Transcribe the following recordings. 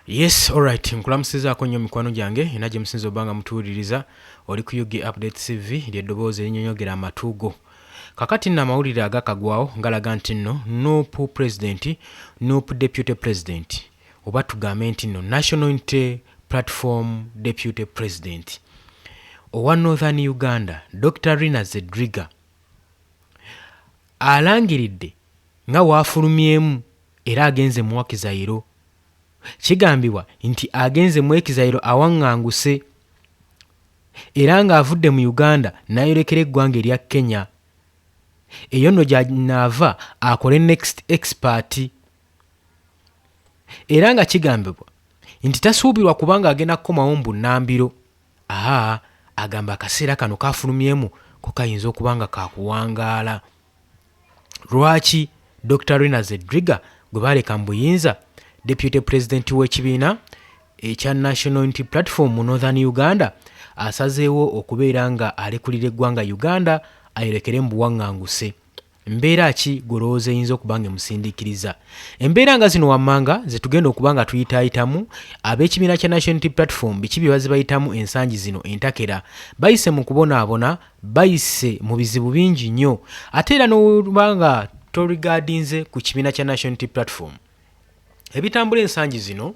Yes, alright. Nkulamusizaako nnyo mikwano gyange era gye musinza obanga mutuwuliriza oli ku UG Update TV ly'eddoboozi erinnyonnyogera amatuugo. Kakati nno amawulire agakagwawo ngalaga nti nno Nuupu President, Nuupu Deputy President oba tugambe nti nno National Unity Platform Deputy President owa Northern Uganda Dr. Rina Zedriga alangiridde nga waafulumyemu era agenze mu Wakizayiro. Kigambibwa nti agenze mu Wakizayiro awaŋŋanguse era ng'avudde mu Uganda n'ayolekera eggwanga erya Kenya. Eyo nno gy'anaava akole next expert. Era nga kigambibwa nti tasuubirwa kubanga agenda kukomawo mu bunnambiro. Agamba akaseera kano kaafulumyemu ko kayinza okuba nga kakuwangaala. Lwaki Dr. Rina Zedriga gwe baaleka mu buyinza Deputy President w'ekibiina ekya National Unity Platform mu Northern Uganda asazeewo okubeera nga alekulira eggwanga Uganda ayolekere mu buwaŋŋanguse. Mbeera ki golowooza eyinza okuba nga emusindiikiriza? Embeera nga zino wammanga ze tugenda okuba nga tuyitaayitamu ab'ekibiina kya National Unity Platform biki bye bazibayitamu ensangi zino entakera. Bayise mu kubonaabona, bayise mu bizibu bingi nnyo, ate era n'oba nga toligaadinze ku kibiina kya National Unity Platform. Ebitambula ensangi zino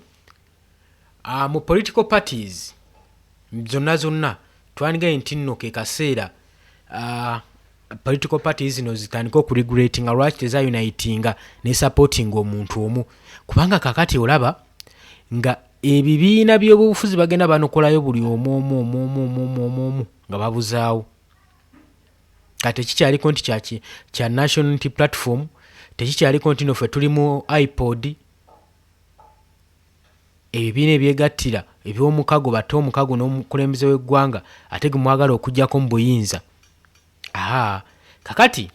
mu political parties zonna twandigaye nti nno ke kaseera political parties zino zitandika okuregulatinga lwaki tezayunitinga ne supporting omuntu omu, kubanga kakati olaba nga ebibiina by'obufuzi bagenda banokolayo buli omu nga babuzaawo. Kati tekikyaliko nti kya National Unity Platform, tekikyaliko nti noffe tuli mu iPod, ebibiina ebyegattira eby'omukago batte omukago n'omukulembeze w'eggwanga ate ge mwagala okuggyako mu buyinza. Kakati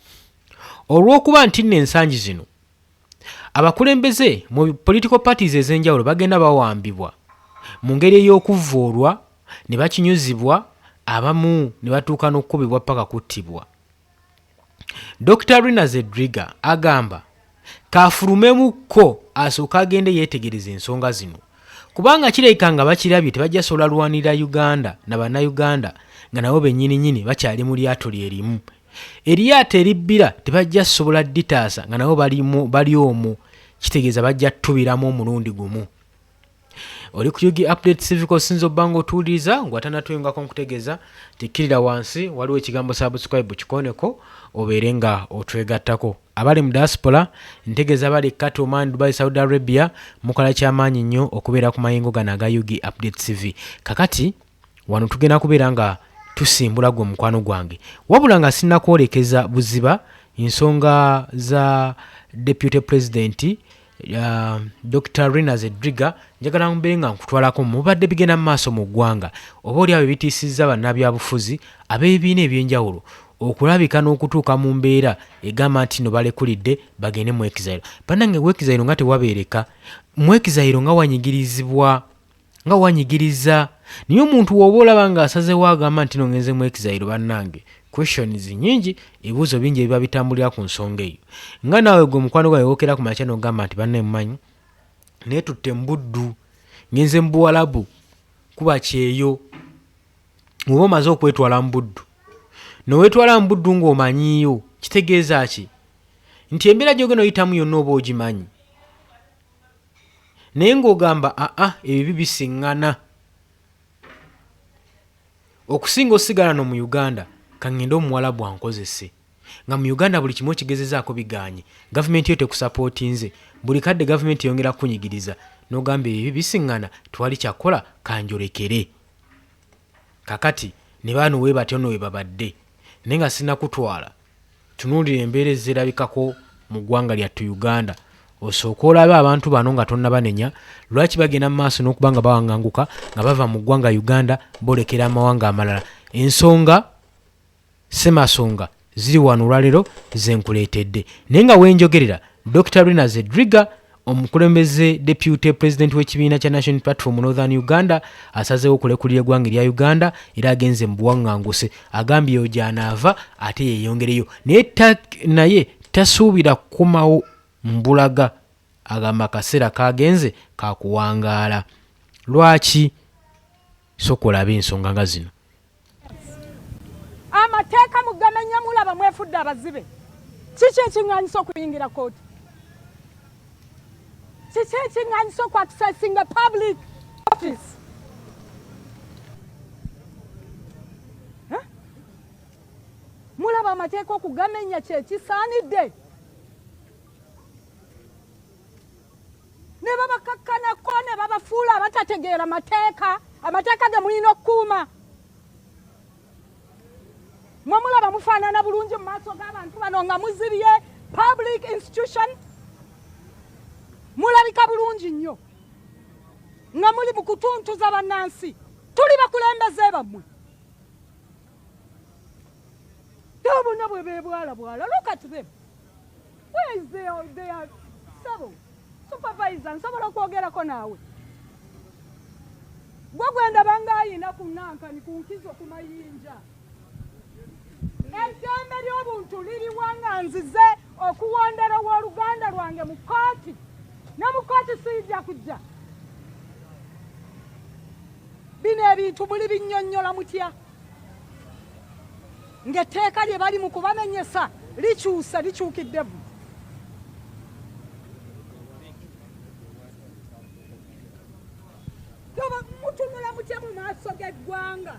olw'okuba nti nno ensangi zino abakulembeze mu political parties ez'enjawulo bagenda bawambibwa mu ngeri ey'okuvvoolwa ne bakinyuzibwa, abamu ne batuuka n'okukubibwa paka kuttibwa. Dr. Rina Zedriga agamba kaafulumemukko asooka agende yeetegereza ensonga zino, kubanga kirabika nga bakirabye tebajja sobola lwanirira Uganda na bannayuganda nga nabo bennyininyini bakyali mu lyato lyerimu. Eryato eribbira tebajja sobola dditaasa nga nabo bali omwo, kitegeeza bajja ttubiramu omulundi gumu. Oli ku UG Update TV kosinza obbanga otuwuliriza ng'atanatuyungako nkutegeeza tikkirira wansi waliwo ekigambo subscribe kikoneko obeere nga otwegattako. Abali mu diaspora ntegeeza bali Qatar, Oman, Dubai, Saudi Arabia mukola kyamaanyi nnyo okubeera ku mayingo gano aga UG Update TV. Kakati wano tugenda kubeera nga tusimbula gwe mukwano gwange, wabula nga sinnakwolekeza buziba ensonga za Deputy President Dr. Rina Zedriga. Njagala mbeere nga nkutwalako mubadde bigenda mu maaso mu ggwanga oba oli abo bitiisizza bannabyabufuzi ab'ebibiina eby'enjawulo okulabika n'okutuuka mu mbeera egamba nti no balekulidde bagende mu Wakizayiro. Bannange Wakizayiro nga tewabeereka, mu Wakizayiro nga wanyigirizibwa, nga wanyigiriza. Naye omuntu w'oba olaba ng'asazeewo agamba nti no ngenze mu Wakizayiro, bannange questions nyingi, ebibuuzo bingi ebiba bitambulira ku nsonga eyo. Nga naawe gwe mukwano gwawe wookera ku makya n'ogamba nti banne mmanyi naye tutte mbuddu ngenze mu Buwalabu kuba kyeyo. Oba omaze okwetwala mu buddu, noweetwala mu buddu ng'omanyiiyo, kitegeeza ki? Nti embeera gy'ogenda oyitamu yonna oba ogimanyi, naye ng'ogamba ebyo bisiŋŋana. Okusinga osigala no mu Uganda kangende omuwalabu ankozese, nga mu Uganda buli kimu okigezezaako biganye, gavumenti yo tekusapootinze, buli kadde gavumenti yongera kunyigiriza, n'ogamba ebyo bisiŋŋana twali kyakola kanjolekere. Kakati ne baano we batyo no we babadde, naye nga sinnakutwala tunuulira embeera ezirabikako mu ggwanga lyattu Uganda, osooka olabe abantu bano nga tonnabanenya lwaki bagenda mu maaso n'okuba nga bawaŋŋanguka nga bava mu ggwanga Uganda boolekera amawanga amalala. Ensonga semasonga ziri wano olwaleero zenkuleetedde, naye nga wenjogerera Dr. Rina Zedriga omukulembeze Deputy President w'ekibiina kya National Platform Northern Uganda asazeewo okulekulira eggwanga erya Uganda era agenze mu buwaŋŋanguse. Agambye eyo gy'anaava ate yeeyongereyo, naye tasuubira kukomawo mbulaga agamba akaseera kagenze kakuwangaala. Lwaki? Sokola ensonga nga zino. Amateeka mugamenya mulaba mwefudde abazibe. Kiki ekiŋŋaanyisa okuyingira kooti? Kiki ekiŋŋaanyisa okuaccessing a public office? Mulaba amateeka okugamenya kyekisaanidde. Ne babakakkanako ne babafuula abatategeera amateeka ge mulina okukuuma. Mwe mulaba mufaanana bulungi mu maaso g'abantu bano nga muzibye public institution. Mulabika bulungi nnyo nga muli mu kutuntuza bannansi. Tuli bakulembeze bammwe. Bonna bwe beebwalabwala. Look at them. Where is their supervisor? Nsobola okwogerako naawe. Gwe gwendaba ng'ayina ku nankani ku nkizo ku mayinja. Eddembe ly'obuntu liriwa nga nzize okuwondera w'oluganda lwange mu kooti. Ne mu kooti sijja kujja. Bino ebintu muli binnyonnyola mutya? Ng'etteeka lye bali mu kubamenyesa likyukiddevu. Mutunula mutya mu maaso g'eggwanga?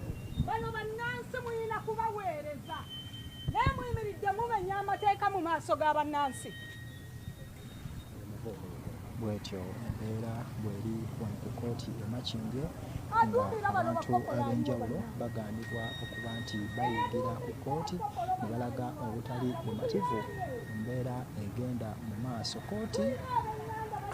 Bano bannansi muyina kubaweereza. Naye muyimiridde mumenya amateeka mu maaso g'abannansi. Bwetyo embeera bweri wano ku kooti e Makindye ng'abantu ab'enjawulo bagaanibwa okuba nti bayingira ku kooti ne balaga obutali bumativu embeera egenda mu maaso. Kooti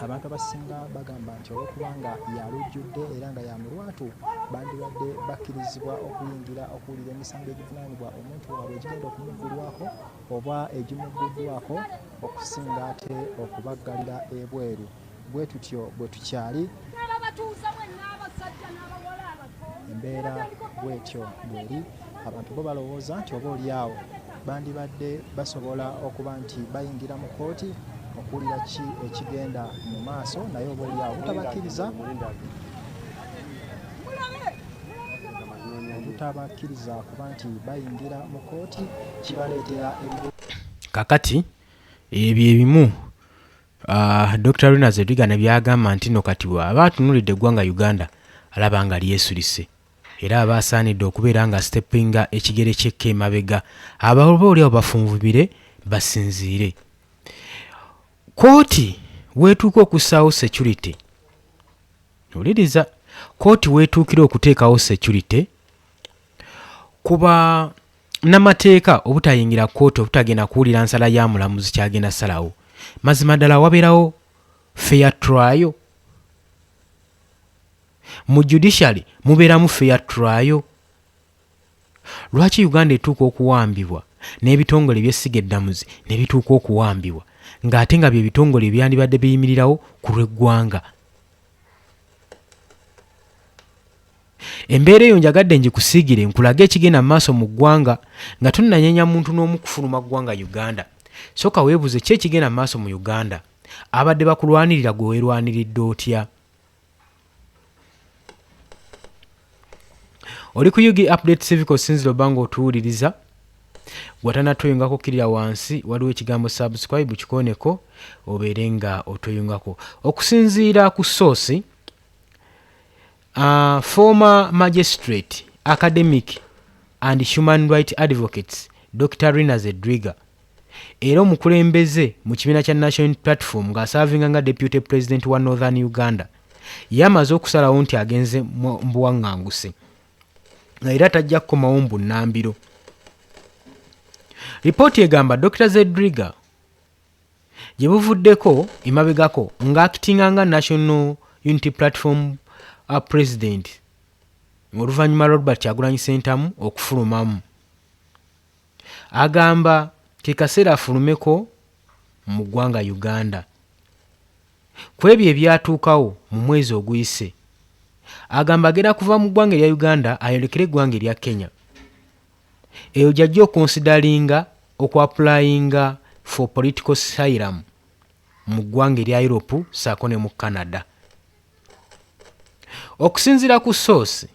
abantu abasinga bagamba nti olw'okuba nga yalujjudde era nga yamulwatu bandibadde bakkirizibwa okuyingira okuwulira emisango egivunaanibwa omuntu waabwe egigenda okumuggulwako oba egimugguddwako okusinga ate okubaggalira ebweru. Bwe tutyo bwe tukyali embeera bwetyo bweri. Abantu bo balowooza nti oba oliawo bandibadde basobola okuba nti bayingira mu kooti okuwulira ki ekigenda mu maaso, naye oba oliawo obutabakkiriza kuba nti bayingira mu kooti kibaleetera kakati ebyo ebimu Dr. Rina Zedriga ne byagamba nti no kati bw'aba atunuulidde eggwanga Uganda alaba nga lyesulise era aba asaanidde okubeera nga steppinga ekigere kyekka emabega abaoba oliawo bafunvubire basinziire. Kooti weetuuka okussaawo security. Oliriza, kooti weetuukira okuteekawo security kuba n'amateeka obutayingira kooti obutagenda kuwulira nsala ya mulamuzi kyagenda salawo. Mazima ddala wabeerawo fair trial. Mu judiciary mubeeramu fair trial. Lwaki Uganda etuuka okuwambibwa n'ebitongole by'essiga eddamuzi ne bituuka okuwambibwa ng'ate nga bye bitongole byandibadde biyimirirawo ku lw'eggwanga? Embeera eyo njagadde ngikusiigire nkulage ekigenda mu maaso mu ggwanga nga tonnanyenya muntu n'omu kufuluma ggwanga Uganda. Soka weebuze ki ekigenda mu maaso mu Uganda? Abadde bakulwanirira gwe weerwaniridde otya? Oli ku Yugi Update Civic osinzira obanga otuwuliriza. Gwatanatoyungako kirira wansi waliwo ekigambo subscribe kikoneko obeere nga otoyungako. Okusinziira ku source, former magistrate, academic and human rights advocates Dr. Rina Zedriga era omukulembeze mu kibiina kya National Platform ng'asaavinga nga deputy president wa Northern Uganda yamaze okusalawo nti agenze mu buwaŋŋanguse era tajja kukomawo mu bunnambiro. Ripooti egamba Dr. Zedriga gye buvuddeko emabegako ng'akitinga nga National Unity Platform president oluvannyuma Robert Kyagulanyi Ssentamu okufulumamu. Agamba ke kaseera afulumeko mu ggwanga Uganda. Ku ebyo ebyatuukawo mu mwezi oguyise, agamba agenda kuva mu ggwanga erya Uganda ayolekere eggwanga erya Kenya. Eyo gy'ajja okonsidalinga okuapplyinga for political asylum mu ggwanga erya Europe saako ne mu Canada. Okusinziira ku source,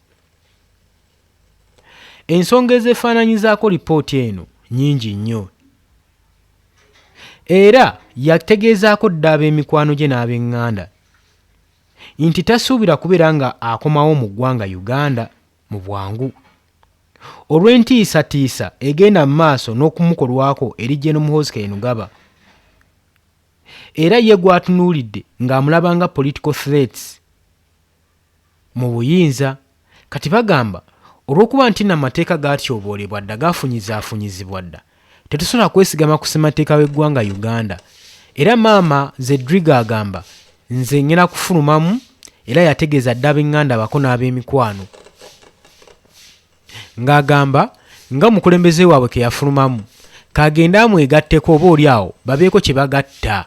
ensonga ezeefaananyizaako lipooti eno nnyingi nnyo, era yategeezaako dda ab'emikwano gye n'ab'eŋŋanda nti tasuubira kubeera nga akomawo mu ggwanga Uganda mu bwangu olw'entiisatiisa egenda mu maaso n'okumukolwako eri Gen. Muhoozi Kainerugaba, era ye gw'atunuulidde ng'amulaba nga political threats mu buyinza. Kati bagamba olw'okuba nti n'amateeka gaatyoboolebwa dda gaafunyizibwa dda, tetusobola kwesigama ku ssemateeka w'eggwanga Uganda. Era maama Zedriga agamba nze ngenda kufulumamu, era yategeeza dda ab'eŋŋanda bako n'ab'emikwano ng'agamba nga mukulembeze waabwe ke yafulumamu kagenda amwegatteko oba oli awo babeeko kye bagatta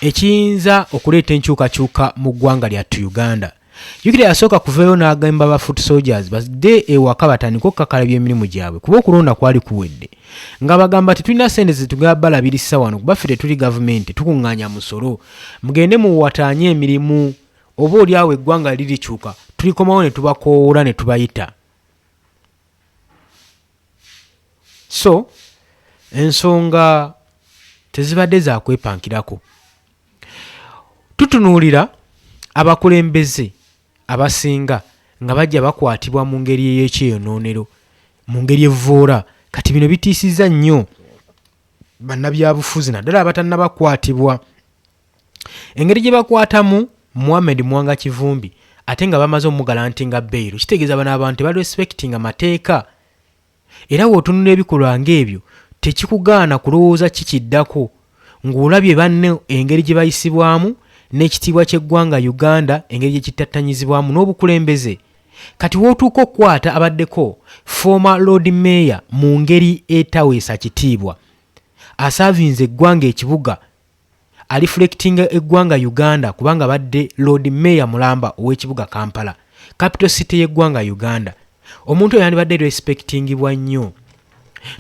ekiyinza okuleeta enkyukakyuka mu ggwanga lyattu Uganda. Jjukira yasooka kuvayo n'agamba ba foot soldiers badde ewaka batandika okukakalabya emirimu gyabwe kuba okulonda kwali kuwedde, nga bagamba tetulina ssente zetugenda balabirisa wano kuba ffe tetuli gavumenti, tukuŋŋaanya musolo, mugende muwataanye emirimu, oba oli awo eggwanga lirikyuka tulikomawo ne tubakoowoola ne tubayita. So ensonga tezibadde za kwepankirako. Tutunuulira abakulembeze abasinga nga bajja bakwatibwa mu ngeri ey'ekyeyonoonero, mu ngeri evvoora. Kati bino bitiisizza nnyo bannabyabufuzi naddala abatannabakwatibwa. Engeri gye bakwatamu Mohamed Mwanga Kivumbi ate nga bamaze omugalantinga bbeeru, kitegeeza bano abantu tebalespectinga mateeka. Era w'otunula ebikolwa ng'ebyo tekikugaana kulowooza kikiddako ng'olabye banne engeri gye bayisibwamu n'ekitiibwa ky'eggwanga Uganda engeri gye kittattanyizibwamu n'obukulembeze. Kati w'otuuka okukwata abaddeko former Lord Mayor mu ngeri etaweesa kitiibwa, asaavinze eggwanga ekibuga, aliflectinga eggwanga Uganda kubanga badde Lord Mayor mulamba ow'ekibuga Kampala, capital city y'eggwanga Uganda. Omuntu oyo yandibadde respectingibwa nnyo.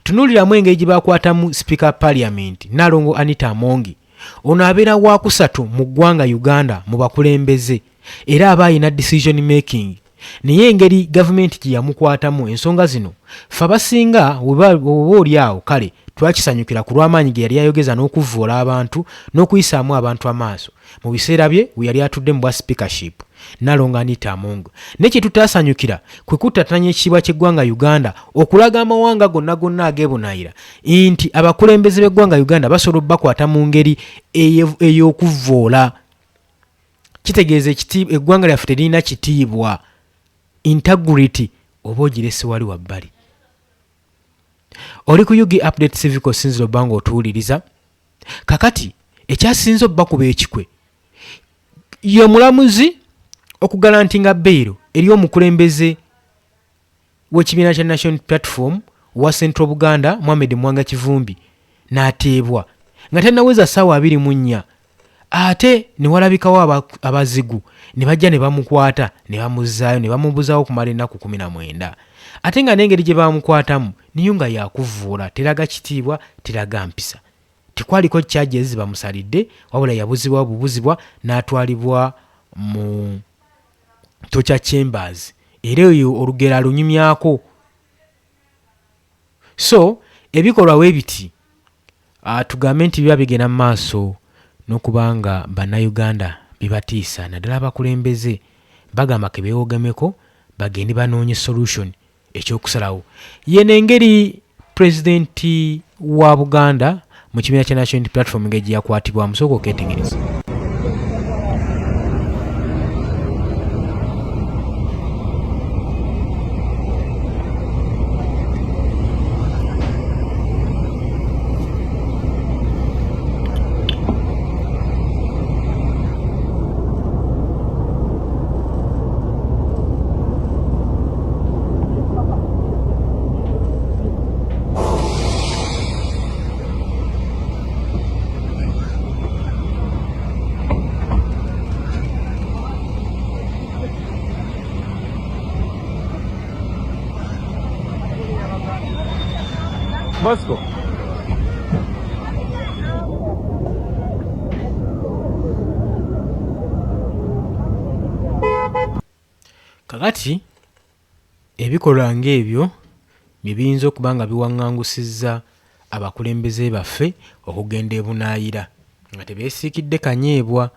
Tunuuliramu engeri gye bakwatamu Speaker Parliament Nalongo Anita Amongi. Ono abeera waakusatu mu ggwanga Uganda mu bakulembeze, era aba ayina decision making. Naye engeri gavumenti gye yamukwatamu ensonga zino ffe abasinga oba oli awo kale twakisanyukira ku lw'amaanyi ge yali ayogeza n'okuvvoola abantu n'okuyisaamu abantu amaaso mu biseera bye we yali atudde mu bwa speakership Nalongo Anita Amongi. Ne kye tutaasanyukira kwe kuttattanya ekitiibwa ky'eggwanga Uganda okulaga amawanga gonna ageebunaayira nti abakulembeze b'eggwanga Uganda basobola obbakwata mu ngeri ey'okuvvoola. Kitegeeza eggwanga lyaffe teririna kitiibwa, integrity oba ogirese wali wabbali. Oli ku UG Update Civic osinzira obba ng'otuwuliriza. Kakati ekyasinze obba kuba ekikwe ye mulamuzi okugalantinga bbeero eri omukulembeze w'ekibiina kya National Platform wa Central Buganda Mohamed Mwanga Kivumbi n'ateebwa nga tannaweza ssaawa 24 ate ne walabikawo abazigu ne bajja ne bamukwata ne bamuzzaayo ne bamubuzaawo okumala ennaku 19 ate nga n'engeri gye bamukwatamu niyo nga yakuvvuula, teraga kitiibwa, teraga mpisa. Tekwaliko charges bamusalidde wabula yabuzibwa bubuzibwa n'atwalibwa mu torture chambers, era eyo olugero alunyumyako. So ebikolwa weebiti tugambe nti biba bigenda mu maaso n'okubanga bannayuganda bibatiisa, naddala abakulembeze bagamba ke beewogemeko bagende banoonye solution ekyokusalawo. Yeno engeri pulezidenti wa Buganda mu kibiina kya National Platform engeri gye yakwatibwa musooka okeetegereza. Bosco. kakati ebikolwa ng'ebyo bye biyinza okuba nga biwaŋŋangusizza abakulembeze baffe okugenda ebunaayira nga tebeesiikidde kanyeebwa.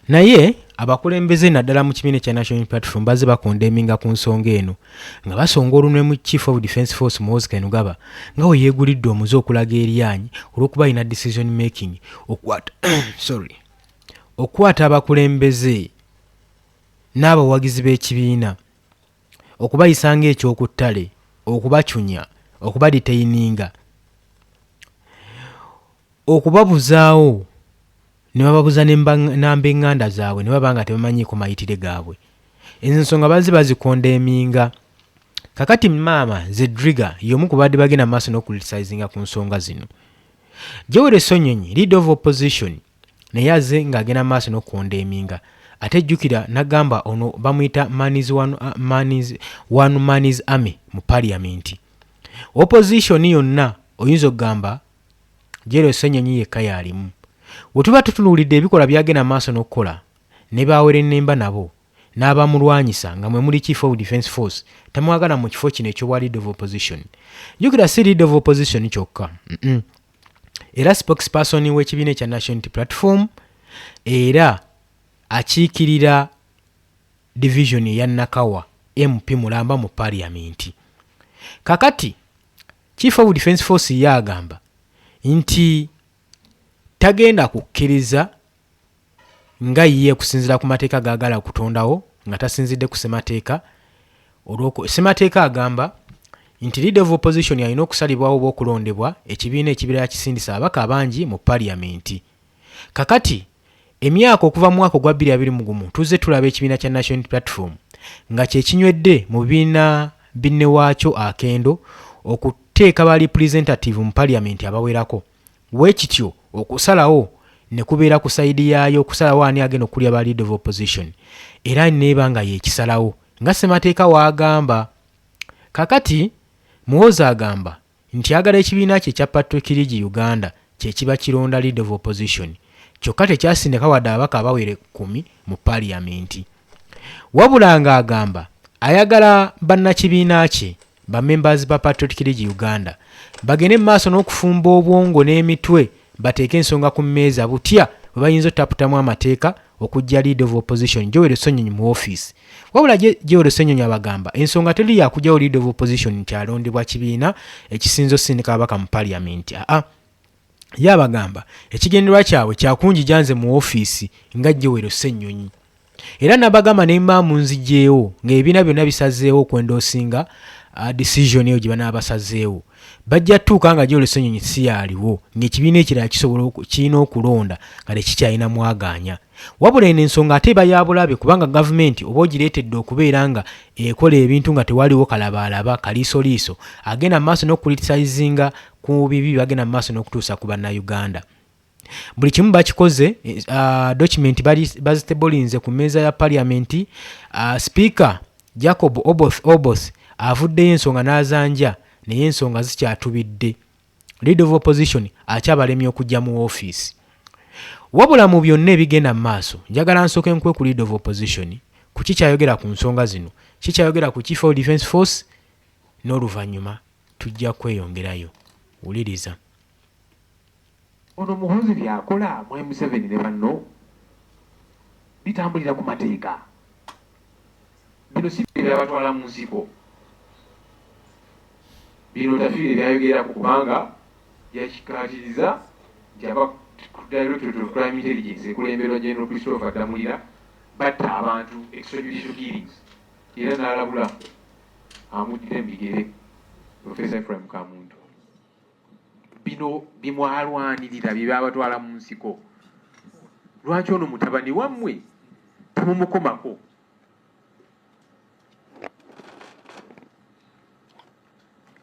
Naye abakulembeze naddala mu kibiina kya National Unity Platform bazze bakondeeminga ku nsonga eno nga basonga olunwe mu Chief of Defence Force Muhoozi Kainerugaba nga we yeegulidde omuze okulaga eryanyi olw'okuba alina decision making okukwata abakulembeze n'abawagizi b'ekibiina okubayisa ng'ekyokuttale, okubacunya, okubadetaininga, okubabuzaawo ne bababuza namba eŋŋanda zaabwe ne baba nga tebamanyiiko mayitire gaabwe. Ezo ensonga bazikondeeminga. Kakati maama Zedriga y'omu ku badde bagenda maaso n'okucriticizinga ku nsonga zino. Joel Sonyonyi, leader of opposition, naye azze ng'agenda maaso n'okukondemminga. Ate jjukira n'agamba ono bamuyita one man's army mu parliament. Opposition yonna oyinza okugamba Joel Sonyonyi yekka y'alimu. Bwe tuba tutunuulidde ebikola byagenda maaso n'okukola ne baawera ennemba nabo n'abamulwanyisa nga mwe muli Chief of Defence Force tamwagala mu kifo kino eky'obwa leader of opposition. Jjukira si leader of opposition kyokka. Era spokesperson w'ekibiina ekya National Unity Platform era akiikirira division ya Nakawa MP Mulamba mu parliament. Kakati Chief of Defence Force yagamba nti tagenda kukkiriza nga yiye kusinzira ku mateeka gaagala okutondawo nga tasinzidde ku ssemateeka. Ssemateeka agamba nti leader of opposition alina okusalibwawo oba okulondebwa ekibiina ekibira kisindisa ababaka abangi mu parliament. Kakati emyaka okuva mu mwaka ogwa 2021 tuzze tulaba ekibiina kya National Unity Platform nga kyekinywedde mu bibiina binne waakyo akendo okuteeka ba representative mu parliament abawerako. Weekityo okusalawo ne kubeera ku sayidi yaayo okusalawo ani agenda okulya ba leader of opposition era neeba nga yeekisalawo nga ssemateeka waagamba. Kakati Muhoozi agamba nti agala ekibiina kye ekya Patrick Ligi Uganda kye kiba kironda leader of opposition kyokka tekyasindika wadde ababaka abawere 10 mu parliament. Wabula nga agamba ayagala bannakibiina kye ba members ba Patrick Ligi Uganda bagende maaso n'okufumba obwongo n'emitwe bateeke ensonga ku mmeeza butya bwe bayinza otaputamu amateeka okujja leader of opposition Joel Sonyonyi mu office. Wabula Joel Sonyonyi abagamba ensonga teri yakujjawo leader of opposition nti alondebwa kibiina ekisinza osindika ababaka mu parliament. Ye abagamba ekigendererwa kyabwe kyakunjija nze mu office nga Joel Sonyonyi. Era n'abagamba nemba mu nzigyewo ng'ebibiina byonna bisazeewo okwendoosinga decision eyo gye banaabasazeewo. Bajja tuuka nga Joel Sonyonyi si yaaliwo ng'ekibiina ekirala kirina okulonda nga tekikyalina mwaganya. Wabula eno ensonga ate eba ya bulabe kubanga gavumenti oba ogireetedde okubeera nga ekola ebintu nga tewaliwo kalabaalaba kaliisoliiso agenda mu maaso n'okucriticizinga ku bibi bagenda mu maaso n'okutuusa ku bannayuganda. Buli kimu bakikoze. Document bazitebolinze ku mmeeza ya parliament. Speaker Jacob Oboth avuddeyo ensonga n'azanja naye ensonga zikyatubidde. Leader of opposition akyabalemye okujja mu office. Wabula mu byonna ebigenda mu maaso njagala nsooke nkwe ku leader of opposition ku kikyayogera ku nsonga zino kikyayogera ku Chief of Defence Force n'oluvannyuma tujja kweyongerayo. Wuliriza. Ono Muhoozi byakola mu M7 ne banno bitambulira ku mateeka. Bino si byabatwala mu nsiko. Bino tafiire byayogera ku kubanga yakikatiriza nti Directorate of Crime Intelligence ekulemberwa General Christopher Damulira batta abantu extrajudicial killings era n'alabula amuddire mu bigere Professor Ephraim Kamuntu. Bino bimwalwanirira bye byabatwala mu nsiko. Lwaki ono mutabani wammwe temumukomako?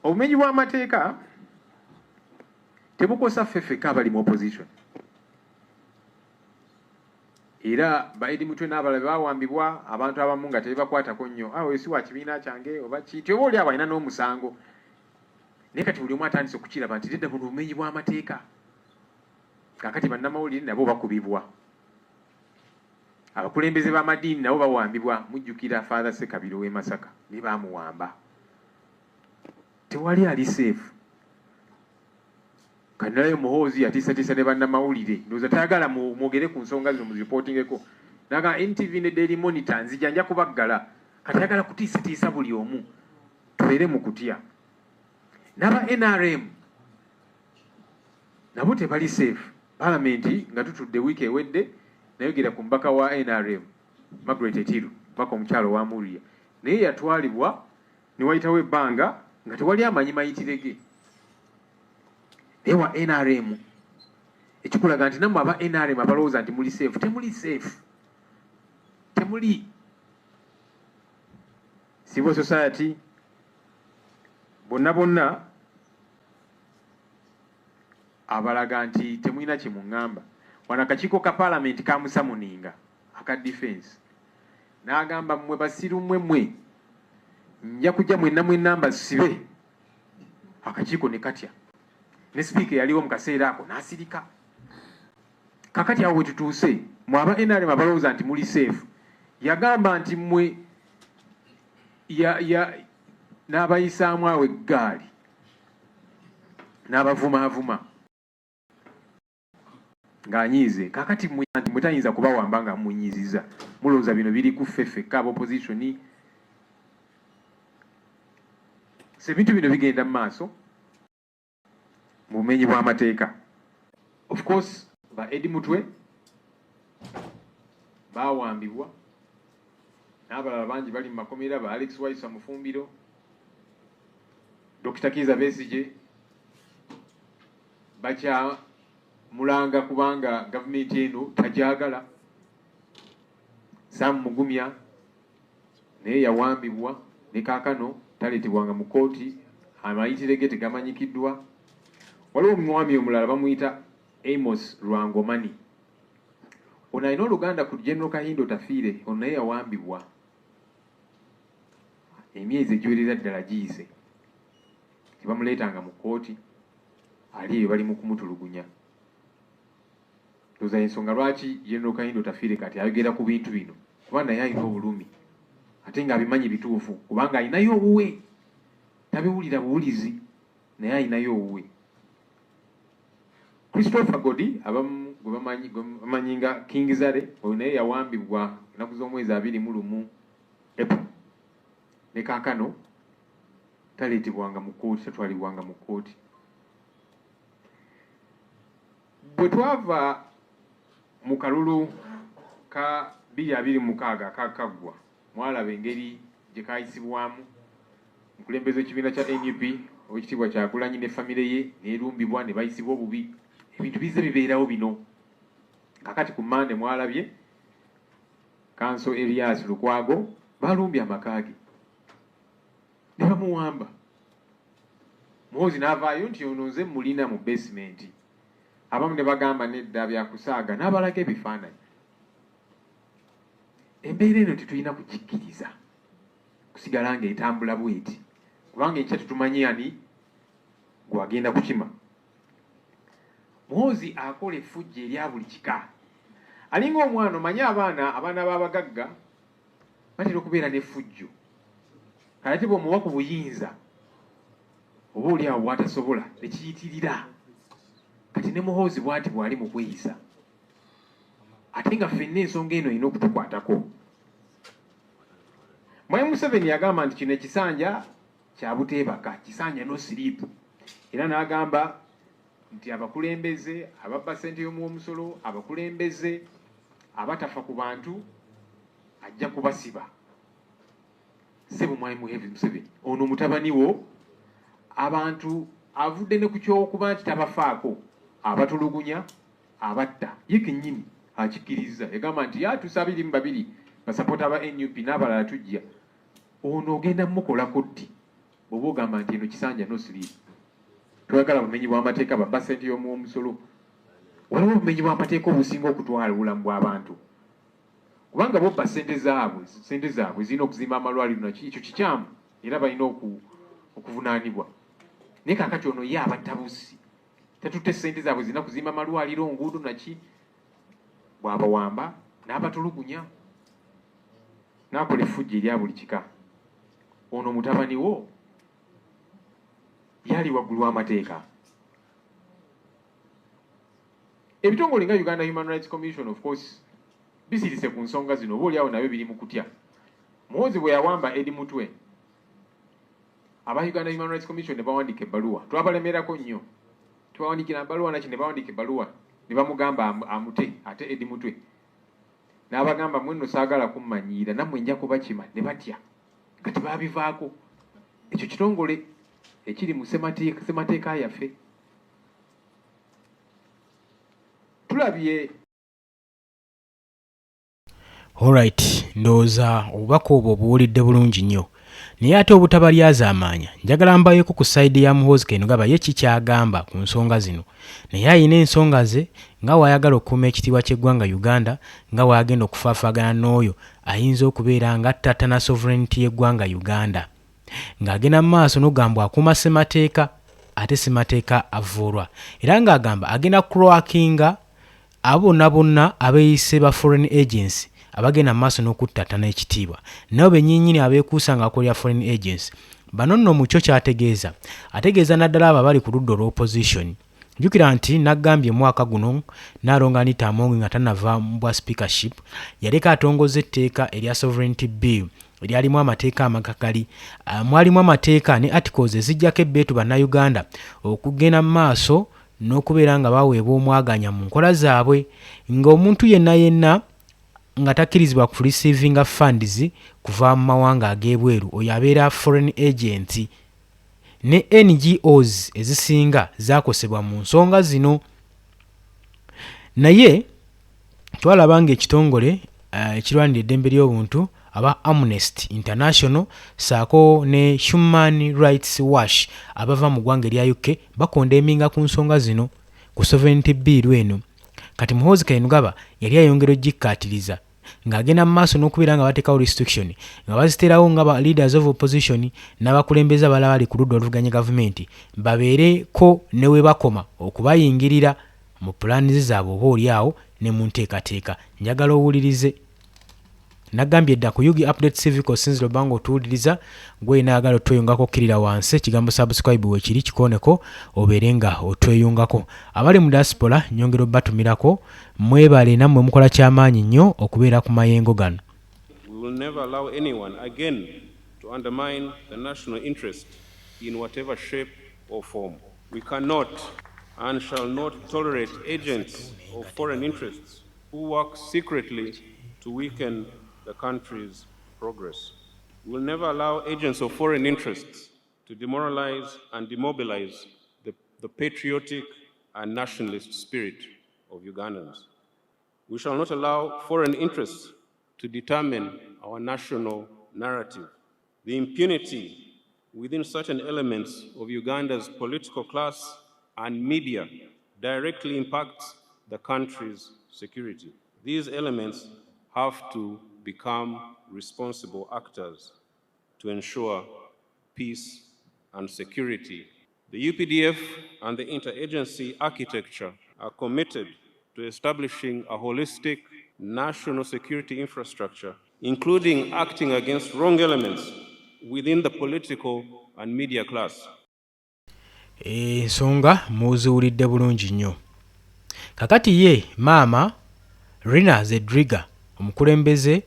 Obumenyi bw'amateeka tebukosa ffeffeka abali mu opposition. Era Baidi Mutwe n'abalala bawambibwa abantu abamu nga tebakwatako nnyo. Esi wa kibiina kyange oba ki oba oli abalina n'omusango. Naye kati buli omu atandise okukiraba nti nedda buno obumenyi bw'amateeka. Kaakati bannamawulire nabo bakubibwa. abakulembeze b'amadiini nabo bawambibwa. Mujjukira Father Sekabiro w'e Masaka ne baamuwamba. Tewali ali safe. Kanalayo Muhoozi yatiisatiisa ne bannamawulire ndowooza tayagala mwogere ku nsonga zino muziripootingeko. Naga NTV ne Daily Monitor nzija nja kubaggala kati ayagala kutiisatiisa buli omu tubeere mu kutya. N'aba NRM nabo tebali safe. Palamenti nga tutudde wiiki ewedde nayogera ku mbaka wa NRM Margaret Etiru mbaka omukyalo wa Muria naye yatwalibwa ne wayitawo ebbanga nga tewali amanyi mayitire ge. Naye wa NRM ekikulaga nti nammwe aba NRM abalowooza nti muli safe, temuli safe. Temuli. Civil society bonna abalaga nti temulina kye muŋŋamba. Wano akakiiko ka Parliament kamusamuninga aka defense n'agamba mmwe basiru mmwe nja kujja mwenna mbasibe. Akakiiko ne katya ne sipiika yaliwo mu kaseera ako n'asirika. Kakati awo we tutuuse mmwe aba NRM abalowooza nti muli safe yagamba nti mmwe n'abayisaamu awo eggaali n'abavumaavuma ng'anyiize. Kakati mwe tayinza kubawamba nga munyiiziza. Mulowooza bino biri ku ffeffekka aba opposition. Ebintu bino bigenda mu maaso mu bumenyi bw'amateeka. Of course ba Eddie Mutwe baawambibwa n'abalala bangi bali mu makomera, ba Alex Waisa Mufumbiro, Dr. Kiza Besigye bakya mulanga kubanga gavumenti eno tajagala. Sam Mugumya naye yawambibwa ne kaakano taleetebwanga mu kooti, amayitire ge tegamanyikiddwa. Waliwo omwami omulala bamuyita Amos Lwangomani. Ono alina oluganda ku General Kahindo Tafiire, ono naye yawambibwa. Emyezi egiwerera ddala giyise tebamuleetanga mu kooti, ali eyo bali mu kumutulugunya. Ndowooza ensonga lwaki General Kahindo Tafiire kati ayogera ku bintu bino kuba naye alina obulumi ate nga abimanyi bituufu kubanga alinayo obuwe, tabiwulira buwulizi naye alinayo obuwe. Christopher Godi abamu gwe bamanyi nga King Zare, oyo naye yawambibwa ennaku z'omwezi 21 April ne kaakano taleetebwanga mu kooti, tatwalibwanga mu kooti. Bwe twava mu kalulu ka 2026 akakaggwa mwalaba engeri gye kayisibwamu omukulembeze w'ekibiina kya NUP owekitiibwa Kyagulanyi ne famire ye neerumbibwa ne bayisibwa obubi. Ebintu bize bibeerawo bino. Kakati ku Mande mwalabye Kanso Elias Lukwago balumbye amaka ge ne bamuwamba. Muhoozi n'avaayo nti ono nze mulina mu basement. Abamu ne bagamba nedda byakusaaga n'abalaga ebifaananyi. Embeera eno tetulina kugikkiriza kusigala ng'etambula bweti kubanga enkya tetumanyi ani gwagenda kukima. Muhoozi akola effujjo erya buli kika. Alinga omwana omanyi abaana b'abagagga batera okubeera n'effujjo kati bw'omuwa ku buyinza oba oli awo bw'atasobola nekiyitirira. Kati ne Muhoozi bw'ati bw'ali mu kweyisa ate nga ffenna ensonga eno erina okutukwatako. Mwai Museveni yagamba nti kino ekisanja kya buteebaka, kisanja no sleep, era n'agamba nti abakulembeze ababba ssente y'omuwomusolo, abakulembeze abatafa ku bantu ajja kubasiba. Ssebo Mwai Museveni ono mutabani wo abantu avudde ne ku ky'okuba nti tabafaako, abatulugunya, abatta, ye kennyini akikkiriza. Yagamba nti yatusabiri mu babiri basapota ba NUP n'abalala tujja. Ono ogenda mukolako ddi bw'oba ogamba nti eno kisanja no sleep. Twagala bumenyi bw'amateeka babba ssente y'omuwomusolo. Waliwo obumenyi bw'amateeka obusinga okutwala obulamu bw'abantu kubanga bobba ssente zaabwe zirina okuzimba amalwaliro naki ekyo kikyamu era balina okuvunaanibwa. Naye kaakati ono ye abattabusi tatutte ssente zaabwe zirina kuzimba amalwaliro, nguudo naki. Bw'abawamba n'abatulugunya n'akola effujjo erya buli kika. Ono mutabani wo yali waggulu w'amateeka. Ebitongole nga Uganda Human Rights Commission of course bisirise ku nsonga zino, oba oliawo nabyo biri mu kutya. Muhoozi bwe yawamba Edi Mutwe, aba Uganda Human Rights Commission ne bawandika ebbaluwa, twabalemerako nnyo, tubawandikira ebbaluwa naki ne bawandika ebbaluwa ne bamugamba amute ate Edi Mutwe n'abagamba mwenno saagala kummanyiira nammwe nja kubakima, ne batya kati baabivaako. Ekyo kitongole ekiri mu ssemateeka yaffe. Tulabye. Alright, ndowooza obubaka obwo obuwulidde bulungi nnyo, naye ate obutabalyaza amaanya njagala mbayeko ku sayidi ya Muhoozi Kainerugaba ye kikyagamba ku nsonga zino, naye ayina ensonga ze nga wayagala okukuuma ekitiibwa ky'eggwanga Uganda, nga wayagenda okufaafaagana n'oyo ayinza okubeera nga tatana sovereignty y'eggwanga Uganda, ng'agenda mu maaso n'ogamba akuuma ssemateeka ate ssemateeka avvuulwa, era ng'agamba agenda kurwakinga abo bonna abeeyise ba foreign agency abagenda maaso n'okuttatana ekitiibwa, nabo bennyinnyini abeekuusa ng'akolera foreign agency. Bano nno mu kyo ky'ategeeza, ategeeza naddala abo abali ku ludda olw'opposition. Jjukira nti naggambye mwaka guno Nnaalongo Anita Among nga tanava mu bwa speakership yaleka atongoza etteeka erya sovereignty bill eryalimu amateeka amakagali, mwalimu amateeka ne articles ezijjako ebbeetu bannayuganda okugenda mu maaso n'okubeera nga baweebwa omwaganya mu nkola zaabwe, ng'omuntu yenna nga takkirizibwa ku receivinga funds kuva mu mawanga ag'ebweru, oyo abeera foreign agent. Ne NGOs ezisinga zakosebwa mu nsonga zino. Naye twalaba ng'ekitongole ekirwanira eddembe ly'obuntu aba Amnesty International saako ne Human Rights Watch abava mu ggwanga erya UK bakondeminga ku nsonga zino ku sovereignty bill eno. Kati Muhoozi Kainerugaba yali ayongera ogikkaatiriza ng'agenda mu maaso n'okubeera nga bateekawo restriction nga baziteerawo nga ba leaders of opposition n'abakulembeze abalala bali ku ludda oluvuganya gavumenti babeereko ne we bakoma okubayingirira mu pulaani zaabwe oba oliawo ne mu nteekateeka. Njagala owulirize. Nagambye dda ku Yugi Update TV osinzira obbanga otuwuliriza, gwe naagala otweyungako okkirira wansi ekigambo subscribe weekiri kikooneko obeere nga otweyungako. Abali mu diaspora nyongera obbatumirako, mwebale nammwe mukola ky'amaanyi nnyo okubeera ku mayengo gano. We will never allow anyone again to undermine the national interest in whatever shape or form. We cannot and shall not tolerate agents of foreign interests who work secretly to weaken the country's progress. We will never allow agents of foreign interests to demoralize and demobilize the patriotic and nationalist spirit of Ugandans. We shall not allow foreign interests to determine our national narrative. The impunity within certain elements of Uganda's political class and media directly impacts the country's security. These elements have to become responsible actors to ensure peace and security. The UPDF and the interagency architecture are committed to establishing a holistic national security infrastructure, including acting against wrong elements within the political and media class. Ensonga muziwulidde bulungi nnyo. Kakati ye maama Rina Zedriga omukulembeze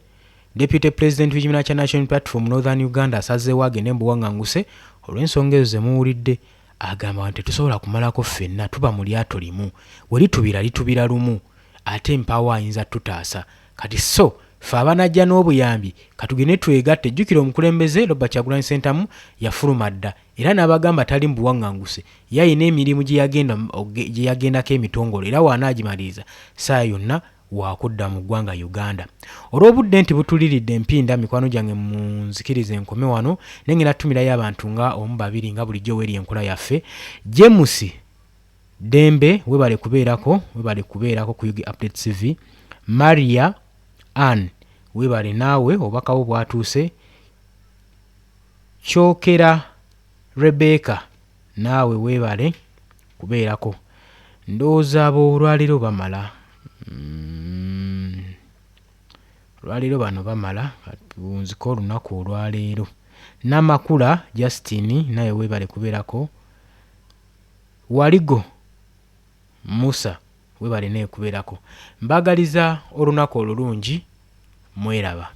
Deputy President w'ekibiina kya National Platform Northern Uganda asazeewo agende mbuwaŋŋanguse olw'ensonga ezo ze muwulidde, agamba nti tetusobola kumalako ffenna tuba mu lyato limu, we litubira litubira lumu, ate empaawo ayinza tutaasa. Kati so ffe abanajja n'obuyambi katugende twegatte. Jjukira omukulembeze Robert Kyagulanyi Ssentamu yafuluma dda era n'abagamba tali mbuwaŋŋanguse, ye ayina emirimu gye yagendako emitongole era waanaagimaliriza saa yonna wakudda mu ggwanga Uganda. Olw'obudde nti butuliridde empinda, mikwano gyange munzikirize enkome wano nengenda tumirayo abantu nga omu babiri nga bulijjo weeri enkola yaffe. James Dembe webale kubeerako ku Yugi Update TV. Maria Ann webale naawe obakawo bwatuuse. Kyokera Rebecca naawe webale kubeerako. Ndowooza abo olwaliro bamala. olwaleero bano bamala bunziko olunaku olwaleero. Namakula Justin naye weebale kubeerako. Waligo Musa weebale naye kubeerako. Mbagaliza olunaku olulungi, mweraba.